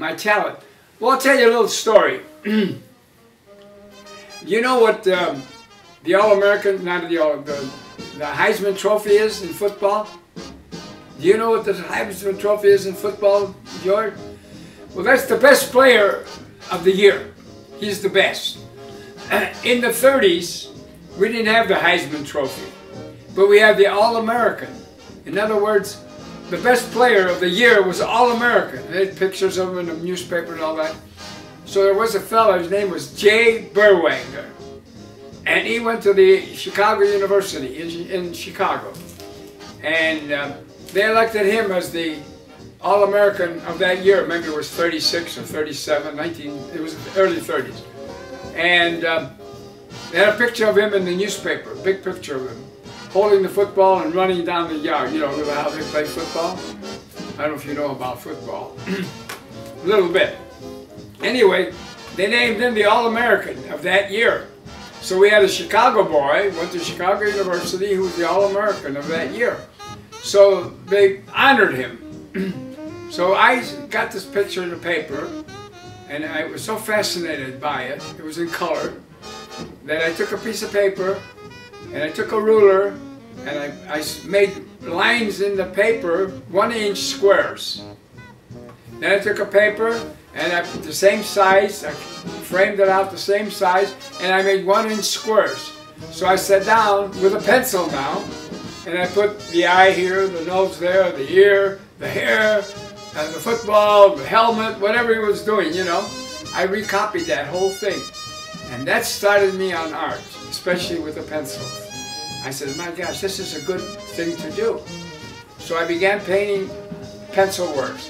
My talent. Well, I'll tell you a little story. You know what the All-American, not the Heisman Trophy is in football? Do you know what the Heisman Trophy is in football, George? Well, that's the best player of the year. He's the best. In the 30s, we didn't have the Heisman Trophy, but we had the All-American. In other words, the best player of the year was All-American. They had pictures of him in the newspaper and all that. So there was a fellow, his name was Jay Berwanger, and he went to the Chicago University in Chicago. And they elected him as the All-American of that year. Maybe it was 36 or 37, it was early 30s. And they had a picture of him in the newspaper, a big picture of him, holding the football and running down the yard. You know how they play football? I don't know if you know about football. A little bit. Anyway, they named him the All-American of that year. So we had a Chicago boy, went to Chicago University, who was the All-American of that year. So they honored him. So I got this picture in the paper, and I was so fascinated by it, it was in color, that I took a piece of paper, and I took a ruler, and I made lines in the paper, 1-inch squares. Then I took a paper, and I put the same size, I framed it out the same size, and I made 1-inch squares. So I sat down with a pencil now, and I put the eye here, the nose there, the ear, the hair, and the football, the helmet, whatever he was doing, you know. I recopied that whole thing. And that started me on art, especially with the pencil. I said, my gosh, this is a good thing to do. So I began painting pencil works.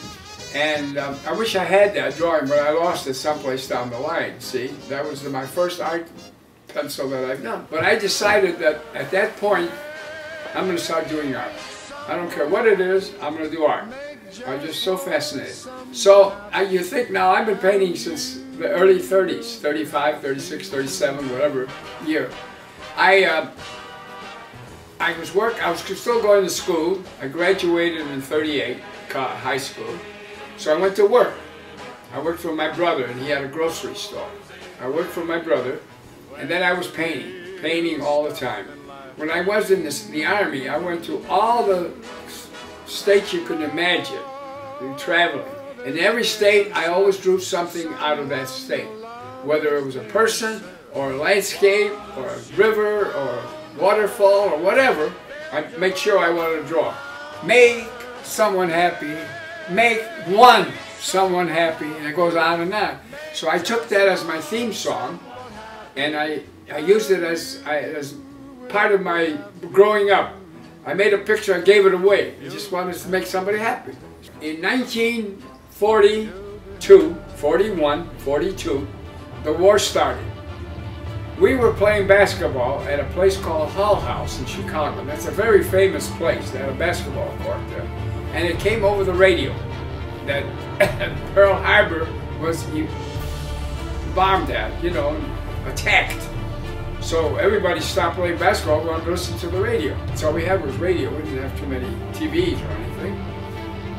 And I wish I had that drawing, but I lost it someplace down the line, see? That was my first art pencil that I've done. But I decided that at that point, I'm going to start doing art. I don't care what it is, I'm going to do art. I'm just so fascinated. So you think now, I've been painting since the early 30s, 35, 36, 37, whatever year. I was still going to school. I graduated in 38, high school. So I went to work. I worked for my brother, and he had a grocery store. I worked for my brother, and then I was painting all the time. When I was in the Army, I went to all the states you could imagine, traveling. In every state, I always drew something out of that state. Whether it was a person, or a landscape, or a river, or a waterfall, or whatever, I made sure I wanted to draw. Make someone happy, make someone happy, and it goes on and on. So I took that as my theme song, and I used it as part of my growing up. I made a picture, I gave it away. I just wanted to make somebody happy. In 1942, 41, 42, the war started. We were playing basketball at a place called Hull House in Chicago. That's a very famous place. They had a basketball court there. And it came over the radio that Pearl Harbor was bombed at, you know, attacked. So everybody stopped playing basketball, wanted to listen to the radio. That's all we had was radio. We didn't have too many TVs or anything.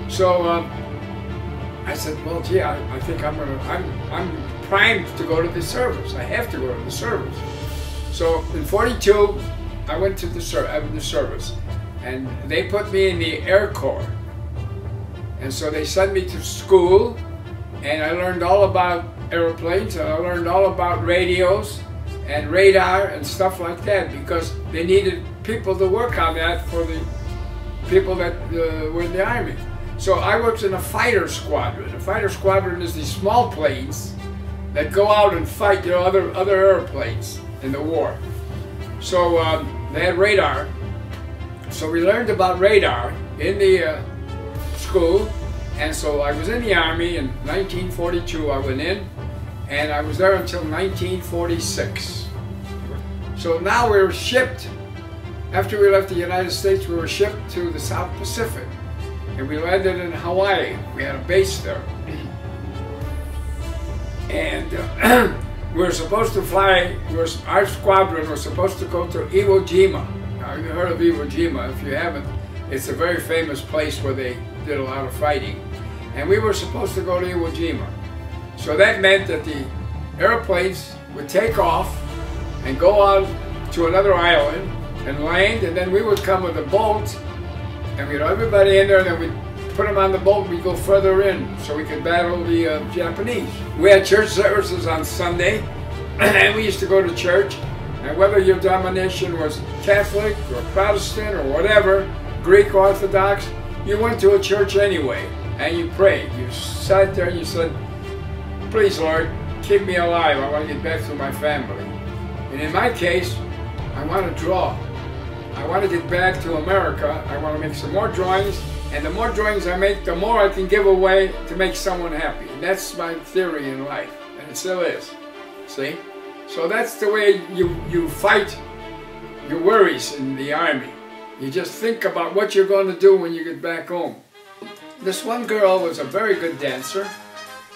So I said, well, gee, I think I'm primed to go to the service. I have to go to the service. So in 42, I went to the service, and they put me in the Air Corps. And so they sent me to school, and I learned all about airplanes, and I learned all about radios and radar and stuff like that, because they needed people to work on that for the people that were in the Army. So I worked in a fighter squadron. A fighter squadron is these small planes that go out and fight, you know, other airplanes in the war. So they had radar. So we learned about radar in the school, and so I was in the Army in 1942. I went in, and I was there until 1946. So now we were shipped, after we left the United States, we were shipped to the South Pacific, and we landed in Hawaii. We had a base there. And we were supposed to fly, our squadron was supposed to go to Iwo Jima. Now, you heard of Iwo Jima. If you haven't, it's a very famous place where they did a lot of fighting. and we were supposed to go to Iwo Jima. So that meant that the airplanes would take off and go out to another island and land, and then we would come with a boat, and we'd have everybody in there, and then we'd put them on the boat, we'd go further in so we could battle the Japanese. We had church services on Sunday, and we used to go to church, and whether your denomination was Catholic or Protestant or whatever, Greek Orthodox, you went to a church anyway, and you prayed. You sat there and you said, please Lord, keep me alive, I want to get back to my family. And in my case, I want to draw. I want to get back to America. I want to make some more drawings, and the more drawings I make, the more I can give away to make someone happy. And that's my theory in life, and it still is. See? So that's the way you fight your worries in the army. You just think about what you're going to do when you get back home. This one girl was a very good dancer,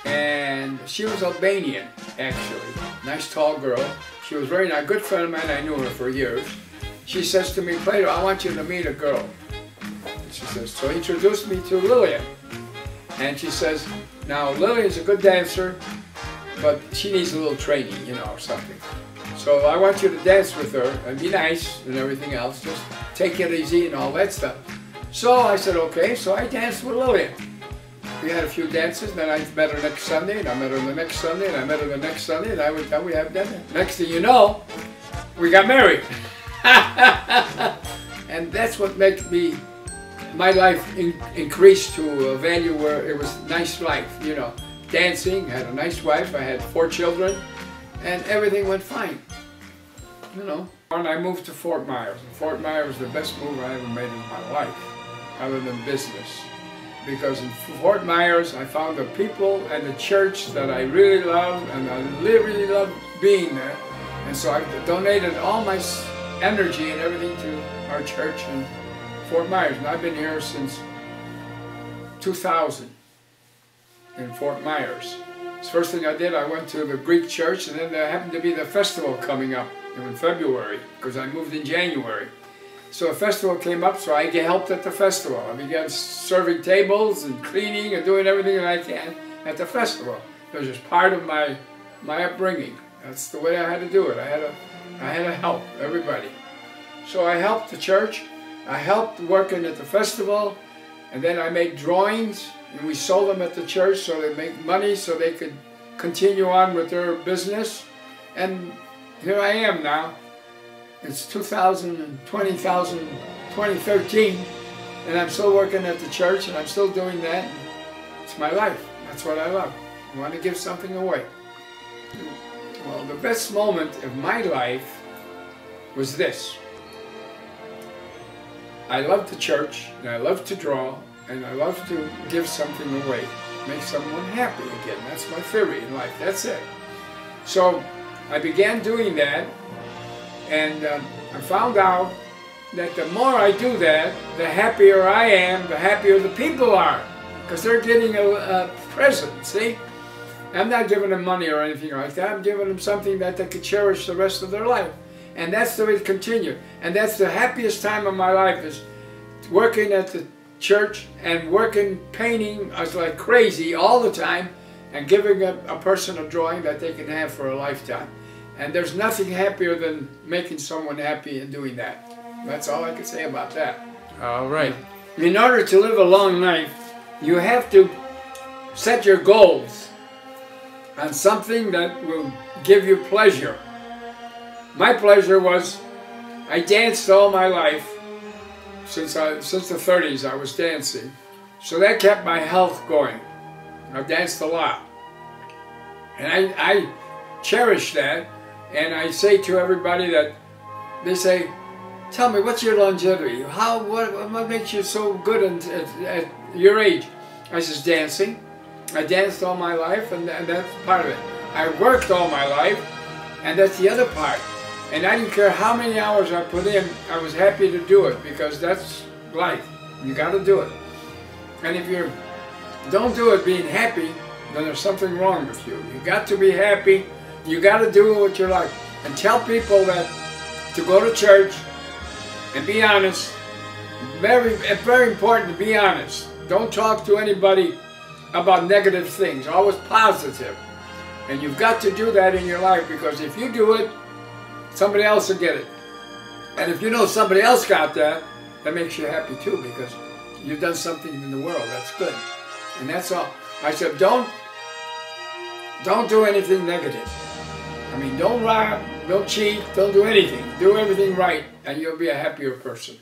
and she was Albanian, actually. Nice tall girl. She was very nice, a good friend of mine. I knew her for years. She says to me, Plato, I want you to meet a girl. And she says, so he introduced me to Lillian. And she says, now Lillian's a good dancer, but she needs a little training, you know, or something. So I want you to dance with her and be nice and everything else. Just take it easy and all that stuff. So I said, okay, so I danced with Lillian. We had a few dances, then I met her next Sunday, and I met her the next Sunday, and I met her the next Sunday, and I would tell we have dinner. Next thing you know, we got married. And that's what made my life increased to a value where it was a nice life, you know. Dancing, I had a nice wife, I had 4 children, and everything went fine, you know. And I moved to Fort Myers. And Fort Myers was the best move I ever made in my life, other than business. Because in Fort Myers, I found the people and the church that I really loved, and I really loved being there. And so I donated all my energy and everything to our church in Fort Myers. And I've been here since 2000 in Fort Myers. The first thing I did, I went to the Greek church, and then there happened to be the festival coming up in February, because I moved in January. So a festival came up, so I helped at the festival. I began serving tables and cleaning and doing everything that I can at the festival. It was just part of my upbringing. That's the way I had to do it. I had to help everybody. So I helped the church. I helped working at the festival, and then I made drawings, and we sold them at the church so they make money so they could continue on with their business. And here I am now. It's 2013, and I'm still working at the church, and I'm still doing that. It's my life. That's what I love. I want to give something away. Well, the best moment of my life was this. I love the church, and I love to draw, and I love to give something away. Make someone happy again. That's my theory in life. That's it. So I began doing that. And I found out that the more I do that, the happier I am, the happier the people are. Because they're getting a present, see? I'm not giving them money or anything like that. I'm giving them something that they could cherish the rest of their life. And that's the way to continue. And that's the happiest time of my life, is working at the church and working, painting us like crazy all the time, and giving a person a drawing that they can have for a lifetime. And there's nothing happier than making someone happy and doing that. That's all I can say about that. All right. In order to live a long life, you have to set your goals on something that will give you pleasure. My pleasure was, I danced all my life. Since the 30s I was dancing. So that kept my health going. I danced a lot. And I cherish that. And I say to everybody that, they say, tell me, what's your longevity? What makes you so good at your age? I says, dancing. I danced all my life, and that's part of it. I worked all my life, and that's the other part. And I didn't care how many hours I put in, I was happy to do it, because that's life. You got to do it. And if you don't do it being happy, then there's something wrong with you. You got to be happy. You got to do what you like. And tell people that to go to church and be honest. Very, very important to be honest. Don't talk to anybody about negative things, always positive. And you've got to do that in your life, because if you do it, somebody else will get it. And if you know somebody else got that, that makes you happy too, because you've done something in the world. That's good. And that's all. I said, don't do anything negative. I mean, don't rob, don't cheat, don't do anything. Do everything right, and you'll be a happier person.